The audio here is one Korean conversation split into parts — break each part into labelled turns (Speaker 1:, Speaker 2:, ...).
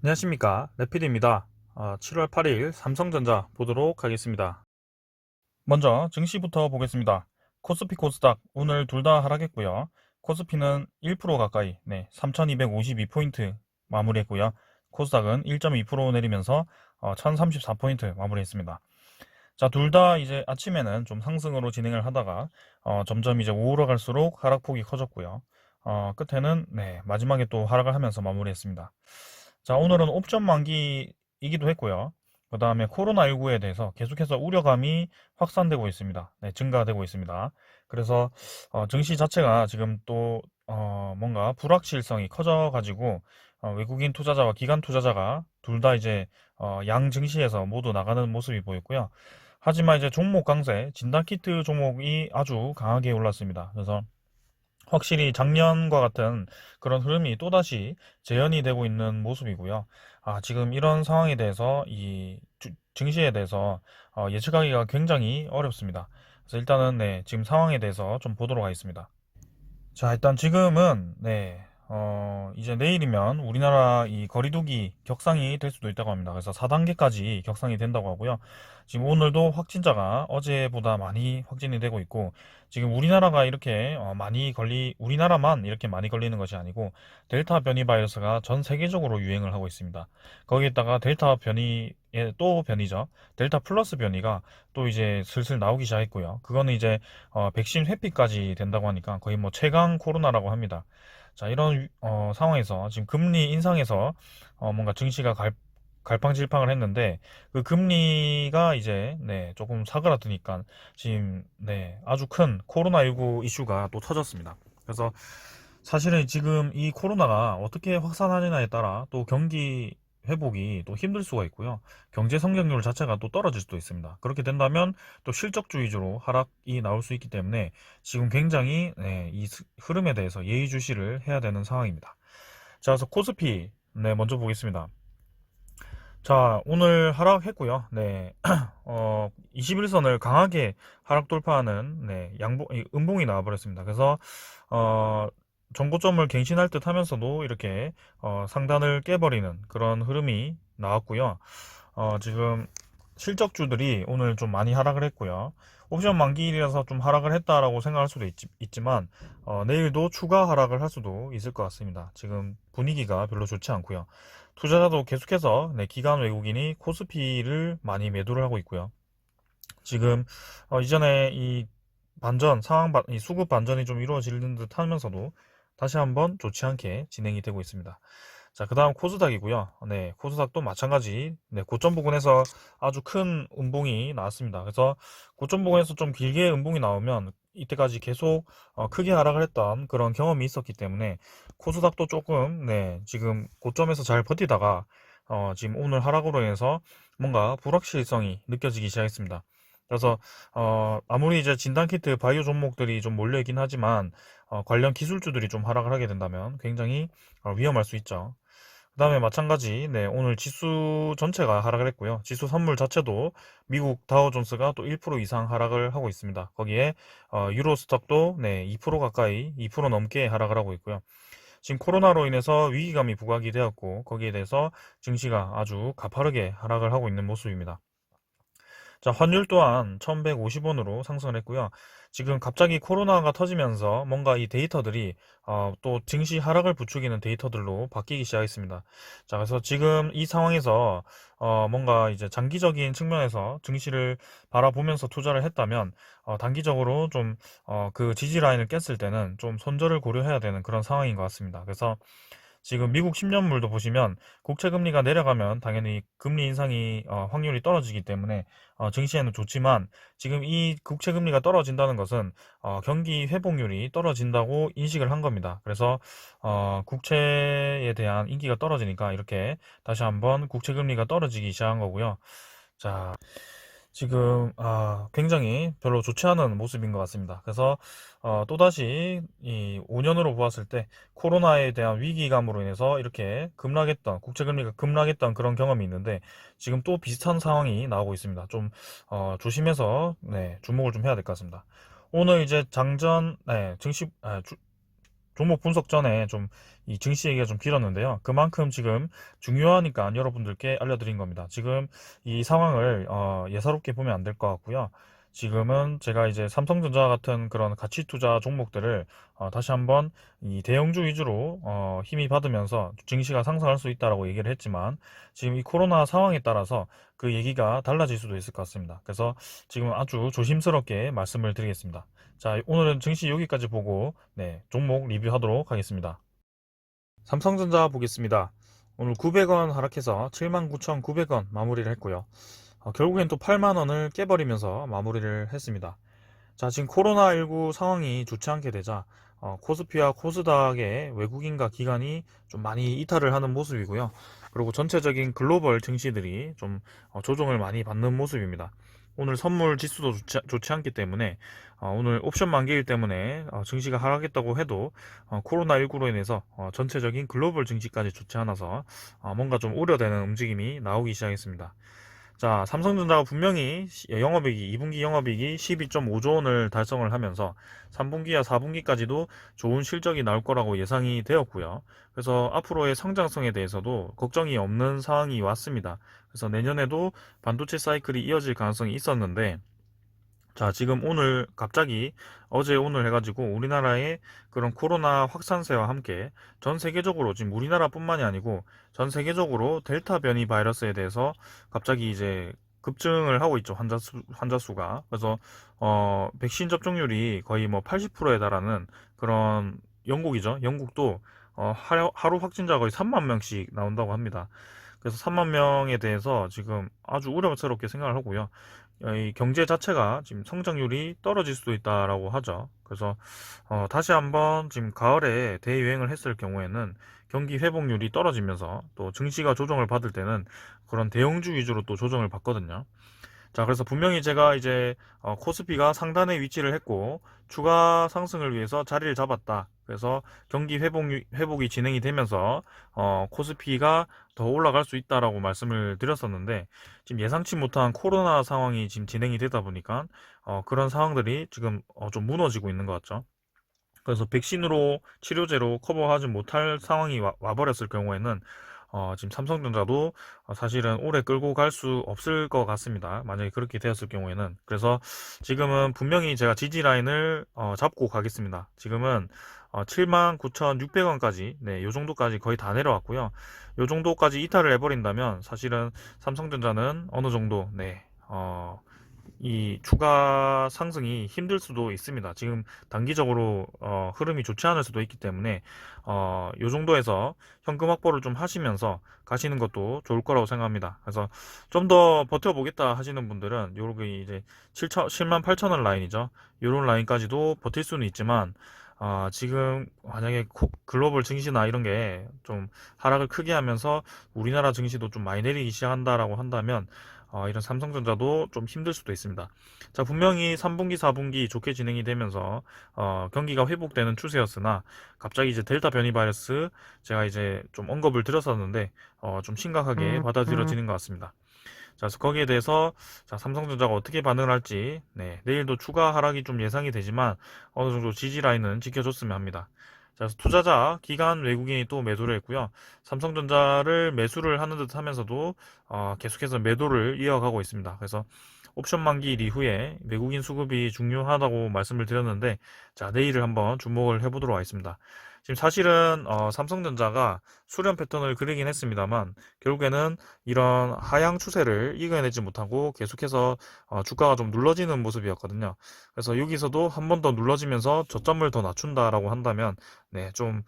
Speaker 1: 안녕하십니까, 레피드입니다. 7월 8일 삼성전자 보도록 하겠습니다. 먼저 증시부터 보겠습니다. 코스피 코스닥 오늘 둘 다 하락했고요. 코스피는 1% 가까이 3252포인트 마무리했고요. 코스닥은 1.2% 내리면서 1034포인트 마무리했습니다. 자, 둘 다 이제 아침에는 좀 상승으로 진행을 하다가 점점 이제 오후로 갈수록 하락폭이 커졌고요. 끝에는 마지막에 또 하락을 하면서 마무리했습니다. 자, 오늘은 옵션 만기이기도 했고요. 그 다음에 코로나19에 대해서 계속해서 우려감이 확산되고 있습니다. 증가되고 있습니다. 그래서 증시 자체가 지금 또 뭔가 불확실성이 커져가지고 외국인 투자자와 기관 투자자가 둘 다 이제 양 증시에서 모두 나가는 모습이 보였고요. 하지만 이제 종목 강세, 진단키트 종목이 아주 강하게 올랐습니다. 그래서 확실히 작년과 같은 그런 흐름이 또다시 재현이 되고 있는 모습이고요. 지금 이런 상황에 대해서 증시에 대해서 예측하기가 굉장히 어렵습니다. 그래서 일단은 지금 상황에 대해서 좀 보도록 하겠습니다. 자, 일단 지금은 이제 내일이면 우리나라 이 거리두기 격상이 될 수도 있다고 합니다. 그래서 4단계까지 격상이 된다고 하고요. 지금 오늘도 확진자가 어제보다 많이 확진이 되고 있고, 지금 우리나라가 이렇게 우리나라만 이렇게 많이 걸리는 것이 아니고 델타 변이 바이러스가 전 세계적으로 유행을 하고 있습니다. 거기에다가 델타 변이의 또 변이죠. 델타 플러스 변이가 또 이제 슬슬 나오기 시작했고요. 그거는 이제 백신 회피까지 된다고 하니까 거의 뭐 최강 코로나라고 합니다. 자, 이런 상황에서 지금 금리 인상에서 뭔가 증시가 갈팡질팡을 했는데, 그 금리가 이제 조금 사그라드니까 지금 아주 큰 코로나19 이슈가 또 터졌습니다. 그래서 사실은 지금 이 코로나가 어떻게 확산하느냐에 따라 또 경기 회복이 또 힘들 수가 있고요. 경제 성장률 자체가 또 떨어질 수도 있습니다. 그렇게 된다면 또 실적주 위주로 하락이 나올 수 있기 때문에 지금 굉장히 이 흐름에 대해서 예의주시를 해야 되는 상황입니다. 자, 그래서 코스피 먼저 보겠습니다. 자, 오늘 하락했고요. 21선을 강하게 하락 돌파하는 음봉이 나와버렸습니다. 그래서 정고점을 갱신할 듯 하면서도 이렇게 상단을 깨버리는 그런 흐름이 나왔고요. 지금 실적주들이 오늘 좀 많이 하락을 했고요. 옵션 만기일이라서 좀 하락을 했다라고 생각할 수도 있지만 내일도 추가 하락을 할 수도 있을 것 같습니다. 지금 분위기가 별로 좋지 않고요. 투자자도 계속해서 기관 외국인이 코스피를 많이 매도를 하고 있고요. 지금 이전에 이 이 수급 반전이 좀 이루어지는 듯 하면서도 다시 한번 좋지 않게 진행이 되고 있습니다. 자, 그 다음 코스닥이고요. 코스닥도 마찬가지 고점 부근에서 아주 큰 음봉이 나왔습니다. 그래서 고점 부근에서 좀 길게 음봉이 나오면 이때까지 계속 크게 하락을 했던 그런 경험이 있었기 때문에 코스닥도 조금 지금 고점에서 잘 버티다가 지금 오늘 하락으로 인해서 뭔가 불확실성이 느껴지기 시작했습니다. 그래서 아무리 이제 진단키트 바이오 종목들이 좀 몰려있긴 하지만 관련 기술주들이 좀 하락을 하게 된다면 굉장히 위험할 수 있죠. 그 다음에 마찬가지 오늘 지수 전체가 하락을 했고요. 지수 선물 자체도 미국 다우존스가 또 1% 이상 하락을 하고 있습니다. 거기에 유로스톡도 2% 가까이 2% 넘게 하락을 하고 있고요. 지금 코로나로 인해서 위기감이 부각이 되었고 거기에 대해서 증시가 아주 가파르게 하락을 하고 있는 모습입니다. 자, 환율 또한 1150원으로 상승을 했고요. 지금 갑자기 코로나가 터지면서 뭔가 이 데이터들이 또 증시 하락을 부추기는 데이터들로 바뀌기 시작했습니다. 자, 그래서 지금 이 상황에서 뭔가 이제 장기적인 측면에서 증시를 바라보면서 투자를 했다면 단기적으로 좀 그 지지 라인을 깼을 때는 좀 손절을 고려해야 되는 그런 상황인 것 같습니다. 그래서 지금 미국 10년물도 보시면 국채 금리가 내려가면 당연히 금리 인상이 확률이 떨어지기 때문에 증시에는 좋지만, 지금 이 국채 금리가 떨어진다는 것은 경기 회복률이 떨어진다고 인식을 한 겁니다. 그래서 국채에 대한 인기가 떨어지니까 이렇게 다시 한번 국채 금리가 떨어지기 시작한 거고요. 자, 지금 굉장히 별로 좋지 않은 모습인 것 같습니다. 그래서 또다시 이 5년으로 보았을 때 코로나에 대한 위기감으로 인해서 이렇게 급락했던 국채금리가 급락했던 그런 경험이 있는데, 지금 또 비슷한 상황이 나오고 있습니다. 좀 조심해서 주목을 좀 해야 될 것 같습니다. 오늘 이제 장전 증시 종목 분석 전에 좀 이 증시 얘기가 좀 길었는데요. 그만큼 지금 중요하니까 여러분들께 알려드린 겁니다. 지금 이 상황을 예사롭게 보면 안 될 것 같고요. 지금은 제가 이제 삼성전자 같은 그런 가치 투자 종목들을 다시 한번 이 대형주 위주로 힘이 받으면서 증시가 상승할 수 있다라고 얘기를 했지만 지금 이 코로나 상황에 따라서 그 얘기가 달라질 수도 있을 것 같습니다. 그래서 지금 아주 조심스럽게 말씀을 드리겠습니다. 자, 오늘은 증시 여기까지 보고, 네, 종목 리뷰하도록 하겠습니다. 삼성전자 보겠습니다. 오늘 900원 하락해서 79,900원 마무리를 했고요. 결국엔 또 8만원을 깨버리면서 마무리를 했습니다. 자, 지금 코로나19 상황이 좋지 않게 되자 코스피와 코스닥의 외국인과 기관이 좀 많이 이탈을 하는 모습이고요. 그리고 전체적인 글로벌 증시들이 좀 조정을 많이 받는 모습입니다. 오늘 선물 지수도 좋지 않기 때문에 오늘 옵션 만기일 때문에 증시가 하락했다고 해도 코로나19로 인해서 전체적인 글로벌 증시까지 좋지 않아서 뭔가 좀 우려되는 움직임이 나오기 시작했습니다. 자, 삼성전자가 분명히 영업이익이 2분기 영업이익이 12.5조 원을 달성을 하면서 3분기와 4분기까지도 좋은 실적이 나올 거라고 예상이 되었고요. 그래서 앞으로의 성장성에 대해서도 걱정이 없는 상황이 왔습니다. 그래서 내년에도 반도체 사이클이 이어질 가능성이 있었는데 자, 지금 오늘 갑자기 어제 오늘 해가지고 우리나라의 그런 코로나 확산세와 함께 전 세계적으로 지금 우리나라뿐만이 아니고 전 세계적으로 델타 변이 바이러스에 대해서 갑자기 이제 급증을 하고 있죠. 환자 수가. 그래서 백신 접종률이 거의 뭐 80%에 달하는 그런 영국이죠. 영국도 하루 확진자 거의 3만 명씩 나온다고 합니다. 그래서 3만 명에 대해서 지금 아주 우려스럽게 생각을 하고요. 이 경제 자체가 지금 성장률이 떨어질 수도 있다라고 하죠. 그래서 다시 한번 지금 가을에 대유행을 했을 경우에는 경기 회복률이 떨어지면서 또 증시가 조정을 받을 때는 그런 대형주 위주로 또 조정을 받거든요. 자, 그래서 분명히 제가 이제 코스피가 상단에 위치를 했고 추가 상승을 위해서 자리를 잡았다. 그래서 경기 회복이 진행이 되면서 코스피가 더 올라갈 수 있다라고 말씀을 드렸었는데 지금 예상치 못한 코로나 상황이 지금 진행이 되다 보니까 그런 상황들이 지금 좀 무너지고 있는 것 같죠. 그래서 백신으로 치료제로 커버하지 못할 상황이 와버렸을 경우에는 지금 삼성전자도 사실은 오래 끌고 갈 수 없을 것 같습니다. 만약에 그렇게 되었을 경우에는. 그래서 지금은 분명히 제가 지지 라인을 잡고 가겠습니다. 지금은 79,600원까지, 네, 요 정도까지 거의 다 내려왔고요. 요 정도까지 이탈을 해버린다면 사실은 삼성전자는 어느 정도, 네, 이 추가 상승이 힘들 수도 있습니다. 지금 단기적으로 흐름이 좋지 않을 수도 있기 때문에 요 정도에서 현금 확보를 좀 하시면서 가시는 것도 좋을 거라고 생각합니다. 그래서 좀 더 버텨보겠다 하시는 분들은 요렇게 이제 7만 8천 원 라인이죠. 요런 라인까지도 버틸 수는 있지만 지금 만약에 글로벌 증시나 이런 게 좀 하락을 크게 하면서 우리나라 증시도 좀 많이 내리기 시작한다라고 한다면 이런 삼성전자도 좀 힘들 수도 있습니다. 자, 분명히 3분기, 4분기 좋게 진행이 되면서 경기가 회복되는 추세였으나 갑자기 이제 델타 변이 바이러스 제가 이제 좀 언급을 드렸었는데 좀 심각하게 받아들여지는 것 같습니다. 자, 그래서 거기에 대해서 자, 삼성전자가 어떻게 반응을 할지 내일도 추가 하락이 좀 예상이 되지만 어느 정도 지지 라인은 지켜줬으면 합니다. 자, 그래서 투자자, 기관, 외국인이 또 매도를 했고요. 삼성전자를 매수를 하는 듯 하면서도 계속해서 매도를 이어가고 있습니다. 그래서 옵션 만기일 이후에 외국인 수급이 중요하다고 말씀을 드렸는데 자, 내일을 한번 주목을 해보도록 하겠습니다. 지금 사실은 삼성전자가 수렴 패턴을 그리긴 했습니다만 결국에는 이런 하향 추세를 이겨내지 못하고 계속해서 주가가 좀 눌러지는 모습이었거든요. 그래서 여기서도 한 번 더 눌러지면서 저점을 더 낮춘다라고 한다면 네, 좀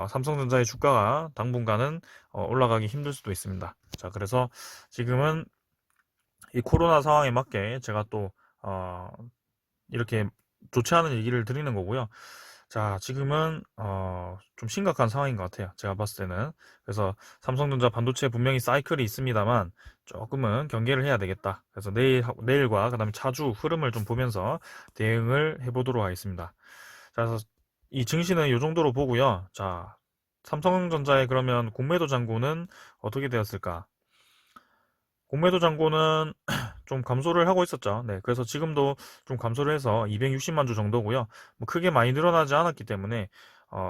Speaker 1: 삼성전자의 주가가 당분간은 올라가기 힘들 수도 있습니다. 자, 그래서 지금은 이 코로나 상황에 맞게 제가 또 이렇게 좋지 않은 얘기를 드리는 거고요. 자, 지금은 좀 심각한 상황인 것 같아요. 제가 봤을 때는. 그래서 삼성전자 반도체 분명히 사이클이 있습니다만 조금은 경계를 해야 되겠다. 그래서 내일과 그다음에 차주 흐름을 좀 보면서 대응을 해보도록 하겠습니다. 자, 그래서 이 증시는 이 정도로 보고요. 자, 삼성전자의 그러면 공매도 잔고는 어떻게 되었을까? 공매도 잔고는 좀 감소를 하고 있었죠. 네, 그래서 지금도 좀 감소를 해서 260만 주 정도고요. 뭐 크게 많이 늘어나지 않았기 때문에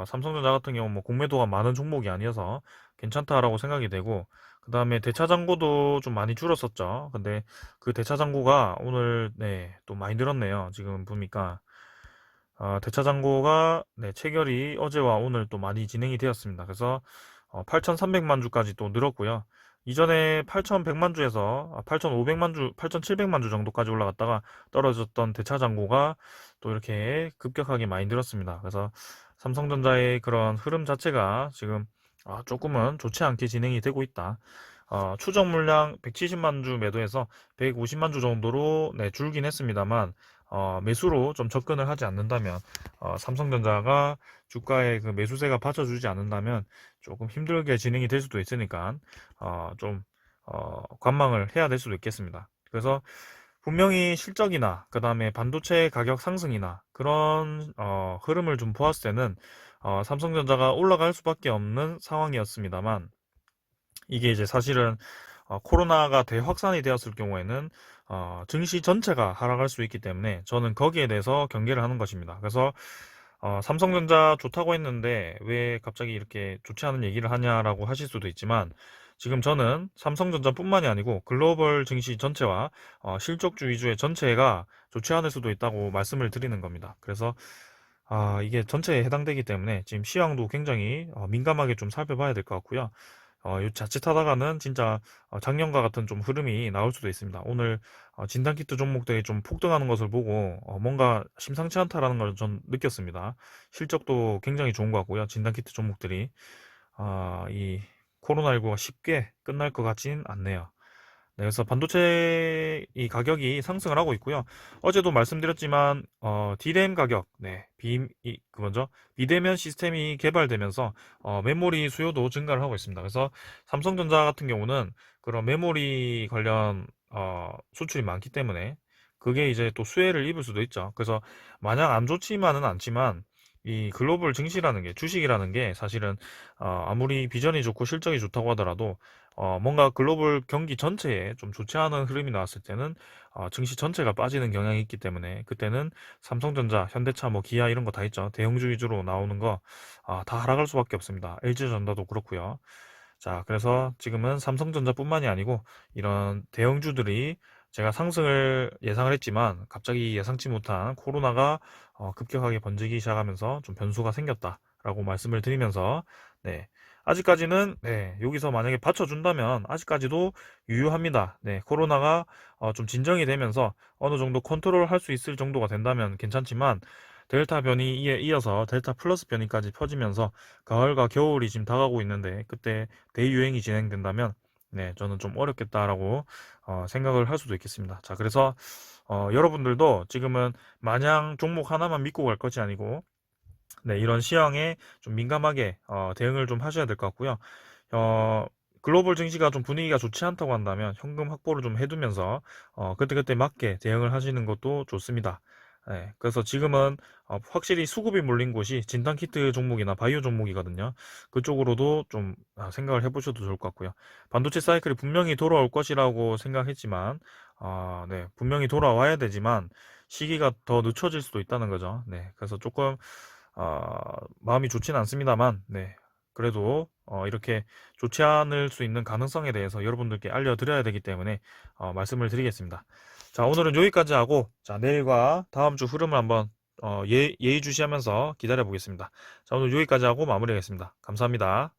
Speaker 1: 삼성전자 같은 경우 뭐 공매도가 많은 종목이 아니어서 괜찮다라고 생각이 되고, 그 다음에 대차장고도 좀 많이 줄었었죠. 근데 그 대차장고가 오늘 네, 또 많이 늘었네요. 지금 보니까 대차장고가 네, 체결이 어제와 오늘 또 많이 진행이 되었습니다. 그래서 8,300만 주까지 또 늘었고요. 이전에 8,100만 주에서 8,500만 주, 8,700만 주 정도까지 올라갔다가 떨어졌던 대차장고가 또 이렇게 급격하게 많이 늘었습니다. 그래서 삼성전자의 그런 흐름 자체가 지금 조금은 좋지 않게 진행이 되고 있다. 추정 물량 170만 주 매도해서 150만 주 정도로 네, 줄긴 했습니다만, 매수로 좀 접근을 하지 않는다면, 삼성전자가 주가의 그 매수세가 받쳐주지 않는다면 조금 힘들게 진행이 될 수도 있으니까, 좀, 관망을 해야 될 수도 있겠습니다. 그래서 분명히 실적이나, 그 다음에 반도체 가격 상승이나 그런, 흐름을 좀 보았을 때는, 삼성전자가 올라갈 수밖에 없는 상황이었습니다만, 이게 이제 사실은 코로나가 대확산이 되었을 경우에는 증시 전체가 하락할 수 있기 때문에 저는 거기에 대해서 경계를 하는 것입니다. 그래서 삼성전자 좋다고 했는데 왜 갑자기 이렇게 좋지 않은 얘기를 하냐라고 하실 수도 있지만, 지금 저는 삼성전자뿐만이 아니고 글로벌 증시 전체와 실적주 위주의 전체가 좋지 않을 수도 있다고 말씀을 드리는 겁니다. 그래서 이게 전체에 해당되기 때문에 지금 시황도 굉장히 민감하게 좀 살펴봐야 될 것 같고요. 자칫하다가는 진짜 작년과 같은 좀 흐름이 나올 수도 있습니다. 오늘 진단키트 종목들이 좀 폭등하는 것을 보고 뭔가 심상치 않다라는 걸 전 느꼈습니다. 실적도 굉장히 좋은 것 같고요. 진단키트 종목들이 이 코로나19가 쉽게 끝날 것 같진 않네요. 네, 그래서 반도체 이 가격이 상승을 하고 있고요. 어제도 말씀드렸지만 DRAM 가격, 네, 그 먼저 비대면 시스템이 개발되면서 메모리 수요도 증가를 하고 있습니다. 그래서 삼성전자 같은 경우는 그런 메모리 관련 수출이 많기 때문에 그게 이제 또 수혜를 입을 수도 있죠. 그래서 마냥 안 좋지만은 않지만 이 글로벌 증시라는 게, 주식이라는 게 사실은 아무리 비전이 좋고 실적이 좋다고 하더라도 뭔가 글로벌 경기 전체에 좀 좋지 않은 흐름이 나왔을 때는 증시 전체가 빠지는 경향이 있기 때문에, 그때는 삼성전자, 현대차, 뭐 기아 이런 거 다 있죠. 대형주 위주로 나오는 거 다 하락할 수밖에 없습니다. LG전자도 그렇고요. 자, 그래서 지금은 삼성전자뿐만이 아니고 이런 대형주들이, 제가 상승을 예상을 했지만 갑자기 예상치 못한 코로나가 급격하게 번지기 시작하면서 좀 변수가 생겼다라고 말씀을 드리면서, 네, 아직까지는 네, 여기서 만약에 받쳐준다면 아직까지도 유효합니다. 네, 코로나가 좀 진정이 되면서 어느 정도 컨트롤 할 수 있을 정도가 된다면 괜찮지만, 델타 변이에 이어서 델타 플러스 변이까지 퍼지면서 가을과 겨울이 지금 다가오고 있는데 그때 대유행이 진행된다면, 네, 저는 좀 어렵겠다라고 생각을 할 수도 있겠습니다. 자, 그래서 여러분들도 지금은 마냥 종목 하나만 믿고 갈 것이 아니고, 네, 이런 시황에 좀 민감하게 대응을 좀 하셔야 될 것 같고요. 어, 글로벌 증시가 좀 분위기가 좋지 않다고 한다면 현금 확보를 좀 해두면서 그때그때 맞게 대응을 하시는 것도 좋습니다. 네, 그래서 지금은 확실히 수급이 몰린 곳이 진단키트 종목이나 바이오 종목이거든요. 그쪽으로도 좀 생각을 해보셔도 좋을 것 같고요. 반도체 사이클이 분명히 돌아올 것이라고 생각했지만, 네, 분명히 돌아와야 되지만 시기가 더 늦춰질 수도 있다는 거죠. 네, 그래서 조금 마음이 좋진 않습니다만, 네, 그래도 이렇게 좋지 않을 수 있는 가능성에 대해서 여러분들께 알려드려야 되기 때문에 말씀을 드리겠습니다. 자, 오늘은 여기까지 하고, 자, 내일과 다음 주 흐름을 한번 예의주시하면서 기다려 보겠습니다. 자, 오늘 여기까지 하고 마무리하겠습니다. 감사합니다.